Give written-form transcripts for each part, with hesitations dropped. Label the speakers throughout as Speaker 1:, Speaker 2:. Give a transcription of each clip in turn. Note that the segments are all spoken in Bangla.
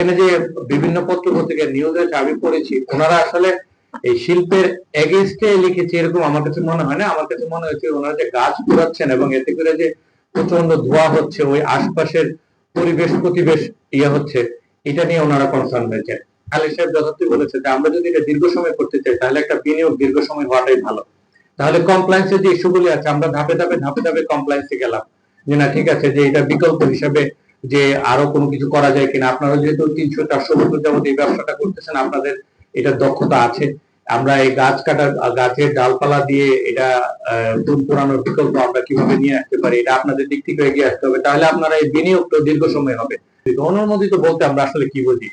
Speaker 1: এখানে যে বিভিন্ন পত্র পত্রিকার নিউজে আমি পড়েছি, ওনারা আসলে এই শিল্পের এগেইনস্টে লিখেছে এরকম আমার কাছে মনে হয় না। আমার কাছে মনে হচ্ছে ওনারা যে গাছ পোড়াচ্ছেন এবং এতে করে যে প্রচন্ড ধোঁয়া হচ্ছে, ওই আশপাশের পরিবেশ প্রতিবেশ হচ্ছে, এটা নিয়ে ওনারা কনসার্ন হয়েছে। আলী সাহেব যথার্থই বলেছে যে আমরা যদি এটা দীর্ঘ সময় করতে চাই তাহলে একটা বিনিয়োগ দীর্ঘ সময় হওয়াটাই ভালো। তাহলে কমপ্লায়েন্সের যে ইস্যুগুলি আছে আমরা ধাপে ধাপে ধাপে ধাপে কমপ্লায়েন্সে গেলাম, যে না ঠিক আছে যে এটা বিকল্প হিসাবে যে আরো কোনো কিছু করা যায় কিনা। আপনারা যেহেতু 300-400 বছর যাবত এই ব্যবসাটা করতেছেন, আপনাদের এটা দক্ষতা আছে। আমরা এই গাছ কাটার, গাছের ডালপালা দিয়ে এটা পুরানোর বিকল্প আমরা কিভাবে নিয়ে আসতে পারি, এটা আপনাদের দিক থেকে এগিয়ে আসতে হবে। তাহলে আপনারা এই বিনিয়োগটা দীর্ঘ সময় হবে। অনুমোদিত বলতে আমরা আসলে কি বুঝি?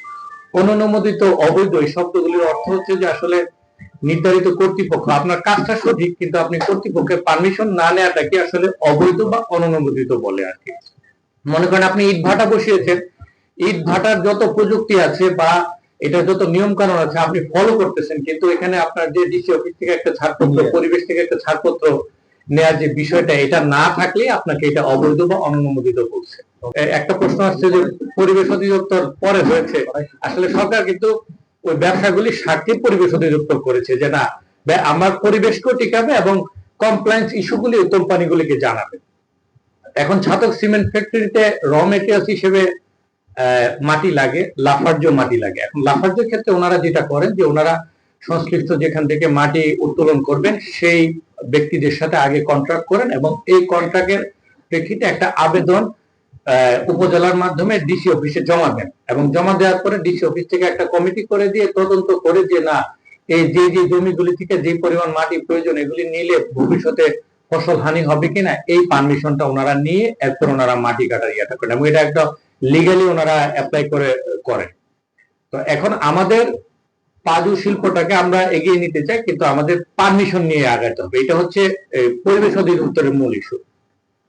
Speaker 1: অনুমোদিত, অবৈধ এই শব্দগুলির অর্থ হচ্ছে যে আসলে নির্ধারিত কর্তৃপক্ষ আপনার কাজটা সঠিক, কিন্তু আপনি কর্তৃপক্ষের পারমিশন না নেওয়াটাকে আসলে অবৈধ বা অনুমোদিত বলে আর কি। মনে করেন আপনি ইট ভাটা বসিয়েছেন, ইট ভাটার যত প্রযুক্তি আছে বা এটা যত নিয়ম কানুন আছে আপনি ফলো করতেছেন, কিন্তু এখানে আপনার যে ডিসি অফিস থেকে একটা ছাড়পত্র, পরিবেশ থেকে একটা ছাড়পত্র নেয়ার যে বিষয়টা, এটা না থাকলে আপনাকে এটা অবৈধ বা অনুমোদিত বলছে। একটা প্রশ্ন আসছে যে পরিবেশ অধিদপ্তর পরে হয়েছে, আসলে সরকার কিন্তু ওই ব্যবসাগুলির স্বার্থে পরিবেশ অধিদপ্তর করেছে যে না আমার পরিবেশকেও টিকাবে এবং কমপ্লায়েন্স ইস্যুগুলি ওই কোম্পানিগুলিকে জানাবে। এখন ছাতক সিমেন্ট ফ্যাক্টরিতে র মেটেরিয়ালস হিসেবে মাটি লাগে, লাফার্জ মাটি লাগে। এখন লাফার্জের ক্ষেত্রে ওনারা যেটা করেন যে ওনারা সংশ্লিষ্ট যেখান থেকে মাটি উত্তোলন করবেন সেই ব্যক্তিদের সাথে আগে কন্ট্রাক্ট করেন এবং এই কন্ট্রাক্টের প্রেক্ষিতে একটা আবেদন উপজেলার মাধ্যমে ডিসি অফিসে জমা দেন এবং জমা দেওয়ার পরে ডিসি অফিস থেকে একটা কমিটি করে দিয়ে তদন্ত করে যে না এই যে যে জমিগুলি থেকে যে পরিমাণ মাটি প্রয়োজন এগুলি নিলে ভবিষ্যতে ফসল হানি হবে কিনা, এই পারমিশনটা ওনারা নিয়ে এরপর ওনারা মাটি কাটার ইয়েটা করেন এবং এটা একটা লিগালি ওনারা অ্যাপ্লাই করেন। তো এখন আমাদের পাজু শিল্পটাকে আমরা এগিয়ে নিতে চাই, কিন্তু আমাদের পারমিশন নিয়ে আগাতে হবে। এটা হচ্ছে পরিবেশ অধিদপ্তরের মূল ইস্যু।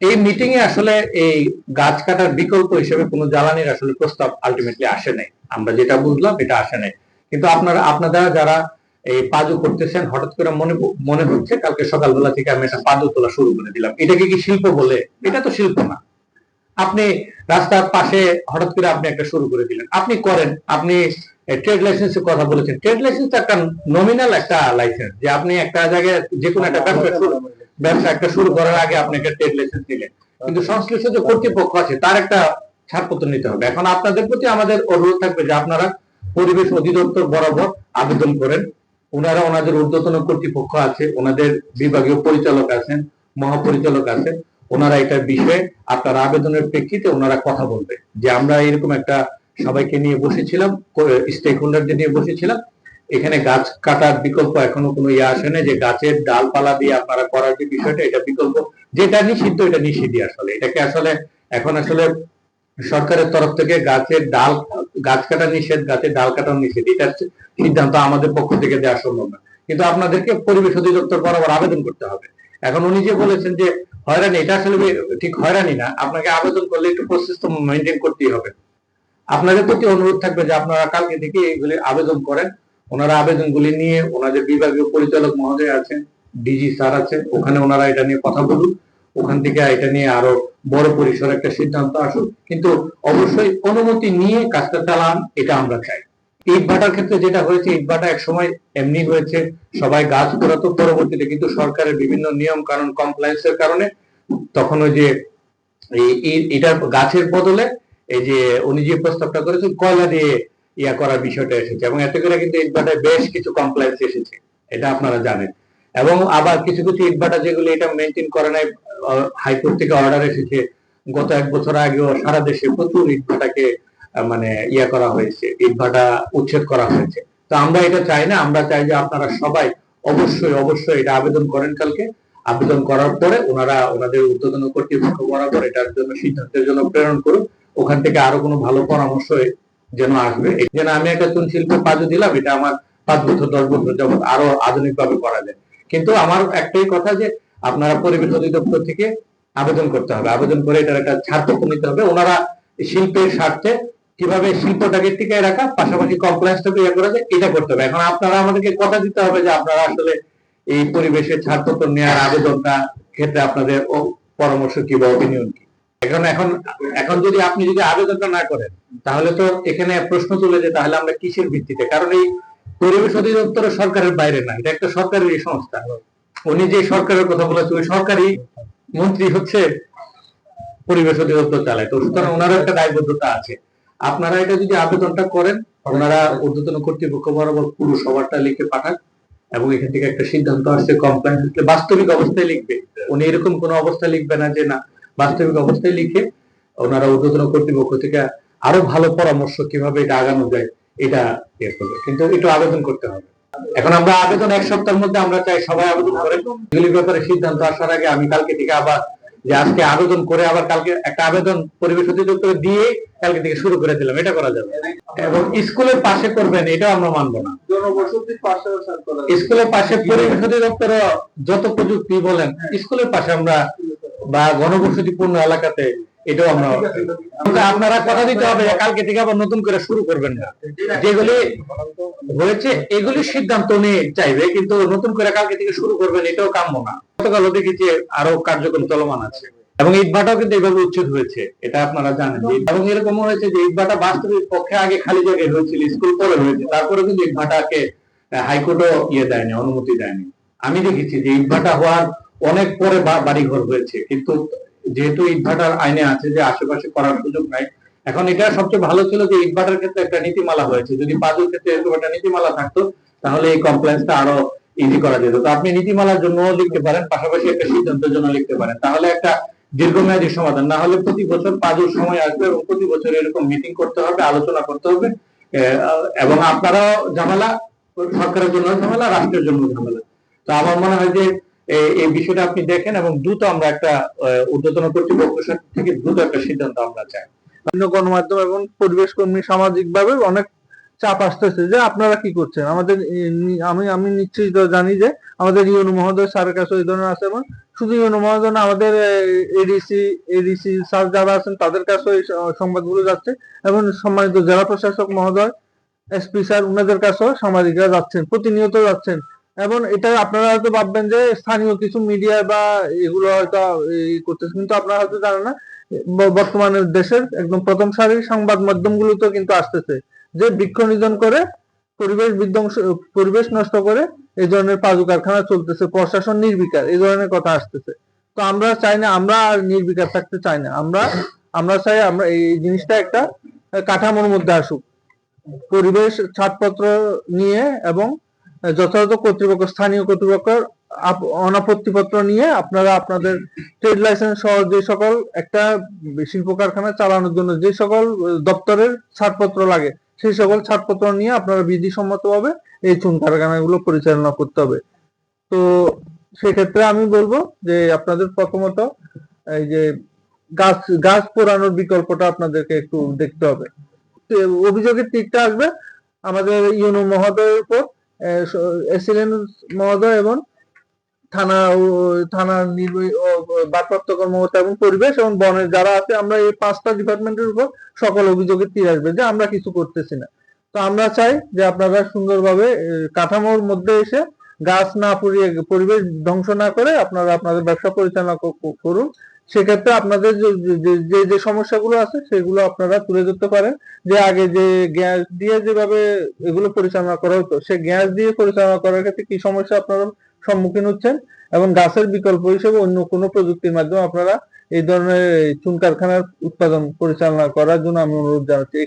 Speaker 1: এই মিটিং এ আসলে এই গাছ কাটার বিকল্প হিসেবে কোনো জ্বালানির আসলে প্রস্তাব আলটিমেটলি আসে নাই। আমরা যেটা বুঝলাম এটা আসে নাই, কিন্তু আপনারা যারা এই পাজু করতেছেন হঠাৎ করে মনে হচ্ছে কালকে সকালবেলা থেকে আমি একটা পাজু তোলা শুরু করে দিলাম, এটাকে কি শিল্প বলে? এটা তো শিল্প না। আপনি রাস্তার পাশে হঠাৎ করে আপনি একটা শুরু করে দিলেন, আপনি করেন। আপনি ট্রেড লাইসেন্সের কথা বলেছেন, ট্রেড লাইসেন্স একটা নমিনাল একটা লাইসেন্স, যে আপনি একটা জায়গায় যে কোনো একটা ব্যবসা একটা শুরু করার আগে আপনি একটা ট্রেড লাইসেন্স নিলেন, কিন্তু সংশ্লিষ্ট যে কর্তৃপক্ষ আছে তার একটা ছাড়পত্র নিতে হবে। এখন আপনাদের প্রতি আমাদের অনুরোধ থাকবে যে আপনারা পরিবেশ অধিদপ্তর বরাবর আবেদন করেন। ওনারা ওনাদের ঊর্ধ্বতন কর্তৃপক্ষ আছে, ওনাদের বিভাগীয় পরিচালক আছেন, মহাপরিচালক আছেন, ওনারা এটার বিষয়ে আপনার আবেদনের প্রেক্ষিতে ওনারা কথা বলবে যে আমরা এরকম একটা সবাইকে নিয়ে বসেছিলাম, স্টেক হোল্ডারদের নিয়ে বসেছিলাম, এখানে গাছ কাটার বিকল্প এখনো কোনো আসে না, যে গাছের ডালপালা দিয়ে আপনারা করার যে বিষয়টা এটা বিকল্প, যেটা নিষিদ্ধ এটা নিষিদ্ধই। আসলে এটাকে আসলে এখন আসলে সরকারের তরফ থেকে গাছ কাটা নিষেধ, গাছের ডাল কাটা নিষেধ, এটার সিদ্ধান্ত আমাদের পক্ষ থেকে দেওয়া সম্ভব না, কিন্তু আপনাদেরকে পরিবেশ অধিদপ্তর বরাবর আবেদন করতে হবে। এখন উনি যে বলেছেন যে হয়রানি, এটা আসলে ঠিক হয়রানি না, আপনাকে আবেদন করলে একটু প্রসেস তো মেনটেন করতেই হবে। আপনাদের প্রতি অনুরোধ থাকবে যে আপনারা কালকে থেকে এইগুলি আবেদন করেন। ওনারা আবেদনগুলি নিয়ে ওনাদের বিভাগীয় পরিচালক মহোদয় আছেন, ডিজি স্যার আছেন, ওখানে ওনারা এটা নিয়ে কথা বলুন, ওখান থেকে এটা নিয়ে আরো বড় পরিসরে একটা সিদ্ধান্ত আসুক, কিন্তু অবশ্যই অনুমতি নিয়ে কাজটা চালান, এটা আমরা চাই। ইট ভাটার ক্ষেত্রে যেটা হয়েছে, ইট ভাটা এক সময় এমনি হয়েছে, সবাই গাছ পোড়াতো, পরবর্তীতে কিন্তু সরকারের বিভিন্ন নিয়ম কানুন কমপ্লায়েন্সের কারণে তখন ওই যে এটার গাছের বদলে এই যে উনি যে প্রস্তাবটা করেছেন কয়লা দিয়ে ইয়া করার বিষয়টা এসেছে এবং এতে করে কিন্তু ইটভাটায় বেশ কিছু কমপ্লায়েন্স এসেছে, এটা আপনারা জানেন। এবং আবার কিছু কিছু ইটভাটা যেগুলো এটা মেনটেন করে নাই, হাইকোর্ট থেকে অর্ডার এসেছে। গত 1 বছর আগেও সারা দেশে প্রচুর ইটভাটাকে মানে ইয়া করা হয়েছে, ইটভাটা উচ্ছেদ করা হয়েছে। তো আমরা এটা চাই না, আমরা চাই যে আপনারা সবাই অবশ্যই অবশ্যই এটা আবেদন করেন কালকে। আবেদন করার পরে ওনারা ওনাদের ঊর্ধ্বতন কর্তৃপক্ষ বরাবর এটার জন্য সিদ্ধান্তের জন্য প্রেরণ করুন, ওখান থেকে আরো কোনো ভালো পরামর্শ যেন আসবে। যেন আমি একটা চুন শিল্প পাজু দিলাম, এটা আমার 5 বছর 10 বছর যেমন আরো আধুনিক ভাবে করা যায়। কিন্তু আমার একটাই কথা যে আপনারা পরিবেশ অধিদপ্তর থেকে আবেদন করতে হবে, আবেদন করে এটার একটা ছাড়পত্র নিতে হবে। ওনারা শিল্পের স্বার্থে কিভাবে শিল্পটাকে টিকায় রাখা, পাশাপাশি কমপ্লায়েন্সটাকে ইয়ে করা যায়, এটা করতে হবে। এখন আপনারা আমাদেরকে কথা দিতে হবে যে আপনারা আসলে এই পরিবেশের ছাড়পত্র নেওয়ার আবেদনটা ক্ষেত্রে আপনাদের পরামর্শ কি বা অপিনিয়ন কি। এখন এখন এখন যদি আপনি যদি আবেদনটা না করেন, তাহলে তো এখানে প্রশ্ন তুলে যে তাহলে আমরা কিসের ভিত্তিতে, কারণ এই পরিবেশ অধিদপ্তর সরকারের বাইরে না, এটা একটা সরকারি সংস্থা। উনি যে সরকারের কথা বলেছে ওই সরকারি মন্ত্রী হচ্ছে পরিবেশ অধিদপ্তর চালায়, তো সুতরাং ওনারও একটা দায়বদ্ধতা আছে। আপনারা এটা যদি আবেদনটা করেন, ওনারা ঊর্ধ্বতন কর্তৃপক্ষ বরাবর পুরো সবারটা লিখে পাঠান, এবং এখান থেকে একটা সিদ্ধান্ত আসছে কমপ্লায়েন্স বাস্তবিক অবস্থায় লিখবে। উনি এরকম কোন অবস্থায় লিখবে না যে না, বাস্তবিক অবস্থায় লিখে ওনারা ঊর্ধ্বতন কর্তৃপক্ষ থেকে আরো ভালো পরামর্শ কিভাবে এটা আগানো যায় এটা ইয়ে করবে, কিন্তু একটু আবেদন করতে হবে। এখন আমরা আবেদন 1 সপ্তাহের মধ্যে আমরা চাই সবাই আবেদন করেন। এগুলির ব্যাপারে সিদ্ধান্ত আসার আগে আমি কালকে থেকে আবার যে আজকে আবেদন করে আবার কালকে একটা আবেদন পরিবেশ অধিদপ্তরে দিয়ে কালকে থেকে শুরু করে দিলাম, এটা করা যাবে। এবং স্কুলের পাশে করবেন এটাও আমরা মানবো না। স্কুলের পাশে পরিবেশ অধিদপ্তর যত প্রযুক্তি বলেন স্কুলের পাশে আমরা বা ঘনবসতিপূর্ণ এলাকাতে এটাও আমরা, আপনারা কথা দিতে হবে কালকে থেকে আবার নতুন করে শুরু করবেন না। যেগুলি হয়েছে এগুলি সিদ্ধান্ত নিয়ে চাইবে, কিন্তু নতুন করে কালকে থেকে শুরু করবেন এটাও কাম্য না। গতকালও দেখেছি আরো কার্যক্রম চলমান আছে, এবং ইটভাটাও কিন্তু এইভাবে উচ্ছেদ হয়েছে, এটা আপনারা জানেন। এবং এরকম হয়েছে যে ইটভাটা বাস্তবিক পক্ষে আগে খালি জায়গায় হয়েছিল, স্কুল পরে হয়েছে, তারপরে কিন্তু ইটভাটাকে হাইকোর্টও দেয়নি, অনুমতি দেয়নি। আমি দেখেছি যে ইটভাটা হওয়ার অনেক পরে বাড়িঘর হয়েছে, কিন্তু যেহেতু ইটভাটার আইনে আছে যে আশেপাশে করার সুযোগ নাই। এখন এটা সবচেয়ে ভালো ছিল যে ইটভাটার ক্ষেত্রে একটা নীতিমালা হয়েছে, যদি পাজুর ক্ষেত্রে এরকম একটা নীতিমালা থাকতো তাহলে এই কমপ্লেন্সটা আরো ইজি করা যেত। তো আপনি নীতিমালার জন্য লিখতে পারেন, পাশাপাশি একটা সিদ্ধান্তের জন্য লিখতে পারেন, তাহলে একটা দীর্ঘমেয়াদী সমাধান। না হলে প্রতি বছর পাজুর সময় আসবে এবং প্রতি বছর এরকম মিটিং করতে হবে, আলোচনা করতে হবে, এবং আপনারাও ঝামেলা, সরকারের জন্য ঝামেলা, রাষ্ট্রের জন্য ঝামেলা। তো আমার মনে হয় যে এই বিষয়টা আপনি দেখেন, এবং দ্রুত আমরা একটা ঊর্ধ্বতন কর্তৃপক্ষ থেকে দ্রুত একটা সিদ্ধান্ত আমরা চাই।
Speaker 2: গণমাধ্যম এবং পরিবেশ কর্মী সামাজিক ভাবে অনেক চাপ আসতেছে যে আপনারা কি করছেন। আমাদের আমি নিশ্চিত জানি যে আমাদের ইউনু মহোদয় স্যারের কাছে ওই ধরনের আছে, এবং শুধু ইউনু মহোদয় না, আমাদের এডিসি স্যার যারা আছেন তাদের কাছে ওই সংবাদগুলো যাচ্ছে, এবং সম্মানিত জেলা প্রশাসক মহোদয়, এসপি স্যার, ওনাদের কাছেও সাংবাদিকরা যাচ্ছেন, প্রতিনিয়ত যাচ্ছেন। এবং এটা আপনারা হয়তো ভাববেন যে স্থানীয় কিছু মিডিয়া বা এগুলো হয়তো করতেছে, কিন্তু আপনারা হয়তো জানেন না বর্তমানে দেশের একদম প্রথম সারির সংবাদ মাধ্যমগুলোতে কিন্তু আসতেছে যে বৃক্ষ নিধন করে পরিবেশ বিধ্বংস, পরিবেশ নষ্ট করে এই ধরনের পাজু কারখানা চলতেছে, প্রশাসন নির্বিকার, এই ধরনের কথা আসতেছে। তো আমরা চাই না, আমরা আর নির্বিকার থাকতে চাই না। আমরা চাই আমরা এই জিনিসটা একটা কাঠামোর মধ্যে আসুক, পরিবেশ ছাড়পত্র নিয়ে এবং যথাযথ কর্তৃপক্ষ, স্থানীয় কর্তৃপক্ষের অনাপত্তিপত্র নিয়ে আপনারা আপনাদের ট্রেড লাইসেন্স সহ যে সকল একটা শিল্প কারখানা চালানোর জন্য যে সকল দপ্তরের ছাড়পত্র লাগে সেই সকল ছাড়পত্র নিয়ে আপনারা বিধিসম্মতভাবে এই চুন কারখানাগুলো পরিচালনা করতে হবে। তো সেক্ষেত্রে আমি বলবো যে আপনাদের প্রথমত এই যে গাছ পোড়ানোর বিকল্পটা আপনাদেরকে একটু দেখতে হবে। অভিযোগের দিকটা আসবে আমাদের ইউনো মহোদয়ের উপর, এসিলেন মহোদয় এবং থানার নির্বাহী ভারপ্রাপ্ত কর্মকর্তা এবং পরিবেশ এবং বনের যারা আছে, আমরা এই 5টা ডিপার্টমেন্টের উপর সকল অভিযোগের তীর আসবে যে আমরা কিছু করতেছি না। তো আমরা চাই যে আপনারা সুন্দরভাবে কাঠামোর মধ্যে এসে গাছ না পুড়িয়ে, পরিবেশ ধ্বংস না করে আপনারা আপনাদের ব্যবসা পরিচালনা করুন। সেক্ষেত্রে আপনাদের যে সমস্যাগুলো আছে সেগুলো আপনারা তুলে ধরতে পারেন, যে আগে যে গ্যাস দিয়ে যেভাবে এগুলো পরিচালনা করা হতো, সে গ্যাস দিয়ে পরিচালনা করার ক্ষেত্রে কি সমস্যা আপনারা সম্মুখীন হচ্ছেন, এবং গাছের বিকল্প হিসেবে অন্য কোনো প্রযুক্তির মাধ্যমে আপনারা এই ধরনের চুন কারখানার উৎপাদন পরিচালনা করার জন্য আমি অনুরোধ জানাচ্ছি।